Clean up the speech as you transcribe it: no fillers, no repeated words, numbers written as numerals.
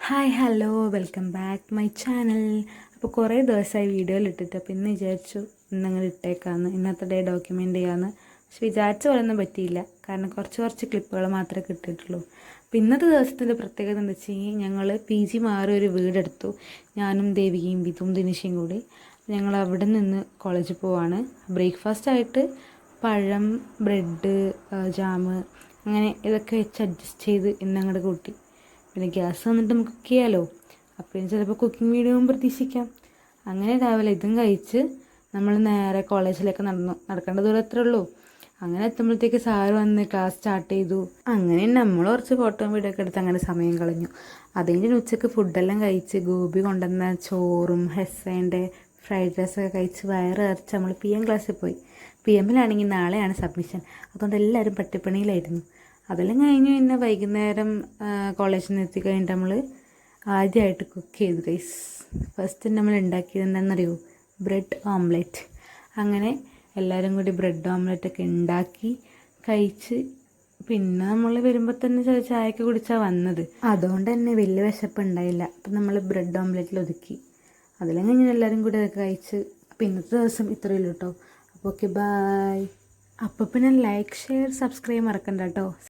Hi hello welcome back my channel. അപ്പോൾ കുറേ ദിവസമായി വീഡിയോയിൽ ഇട്ടിട്ട് അപ്പോൾ ഇന്ന് വിചാരിച്ചു ഇന്നങ്ങനെ ഇട്ടേക്കാമെന്ന്, ഇന്നത്തെ ഡേ ഡോക്യുമെൻ്റ് ചെയ്യാമെന്ന്. പക്ഷെ വിചാരിച്ച പോലൊന്നും പറ്റിയില്ല, കാരണം കുറച്ച് ക്ലിപ്പുകൾ മാത്രമേ കിട്ടിയിട്ടുള്ളൂ. അപ്പോൾ ഇന്നത്തെ ദിവസത്തിൻ്റെ പ്രത്യേകത എന്താ വെച്ച് കഴിഞ്ഞാൽ ഞങ്ങൾ PG മാറി ഒരു വീടെടുത്തു. ഞാനും ദേവികയും വിധുവും ദിനിഷയും കൂടി ഞങ്ങൾ അവിടെ നിന്ന് കോളേജിൽ പോവാണ്. ബ്രേക്ക്ഫാസ്റ്റായിട്ട് പഴം, ബ്രെഡ്, ജാമ് അങ്ങനെ ഇതൊക്കെ വെച്ച് അഡ്ജസ്റ്റ് ചെയ്ത് ഇന്നങ്ങോട്ട് കൂട്ടി. പിന്നെ ഗ്യാസ് വന്നിട്ട് നമുക്ക് കുക്ക് ചെയ്യാമല്ലോ, അപ്പോൾ ചിലപ്പോൾ കുക്കിംഗ് വീഡിയോയും പ്രതീക്ഷിക്കാം. അങ്ങനെ രാവിലെ ഇതും കഴിച്ച് നമ്മൾ നേരെ കോളേജിലേക്ക് നടക്കേണ്ട ദൂരം എത്രയേ ഉള്ളൂ. അങ്ങനെ എത്തുമ്പോഴത്തേക്ക് സാറ് വന്ന് ക്ലാസ് സ്റ്റാർട്ട് ചെയ്തു. അങ്ങനെ നമ്മൾ കുറച്ച് ഫോട്ടോയും വീഡിയോ ഒക്കെ എടുത്ത് അങ്ങനെ സമയം കളഞ്ഞു. അതിൻ്റെ ഉച്ചയ്ക്ക് ഫുഡെല്ലാം കഴിച്ച് ഗോപി കൊണ്ടുവന്ന ചോറും ഹെസ്സേൻ്റെ ഫ്രൈഡ് റൈസൊക്കെ കഴിച്ച് വയറ് നിറച്ച് നമ്മൾ PM ക്ലാസ്സിൽ പോയി. PMലാണെങ്കിൽ നാളെയാണ് സബ്മിഷൻ, അതുകൊണ്ട് എല്ലാവരും പട്ടിപ്പണിയിലായിരുന്നു. അതെല്ലാം കഴിഞ്ഞ് പിന്നെ വൈകുന്നേരം കോളേജിൽ നിന്ന് എത്തി കഴിഞ്ഞിട്ട് നമ്മൾ ആദ്യമായിട്ട് കുക്ക് ചെയ്തു ഗൈസ്. ഫസ്റ്റ് നമ്മൾ ഉണ്ടാക്കിയത് എന്താണെന്നറിയോ? Bread omelette. അങ്ങനെ എല്ലാവരും കൂടി ബ്രെഡ് ഓംലെറ്റൊക്കെ ഉണ്ടാക്കി കഴിച്ച് പിന്നെ നമ്മൾ വരുമ്പോൾ തന്നെ ചായയൊക്കെ കുടിച്ചാണ് വന്നത്. അതുകൊണ്ട് തന്നെ വലിയ വിശപ്പ് ഉണ്ടായില്ല. അപ്പം നമ്മൾ ബ്രെഡ് ഓംലെറ്റിൽ ഒതുക്കി. അതെല്ലാം കഴിഞ്ഞ് എല്ലാവരും കൂടി അതൊക്കെ കഴിച്ച് അപ്പോൾ ഇന്നത്തെ ദിവസം ഇത്രയേ ഉള്ളൂ കേട്ടോ. അപ്പോൾ ഓക്കെ, ബായ്. അപ്പോൾ പിന്നെ ലൈക്ക്, ഷെയർ, സബ്സ്ക്രൈബ് മറക്കണ്ട കേട്ടോ.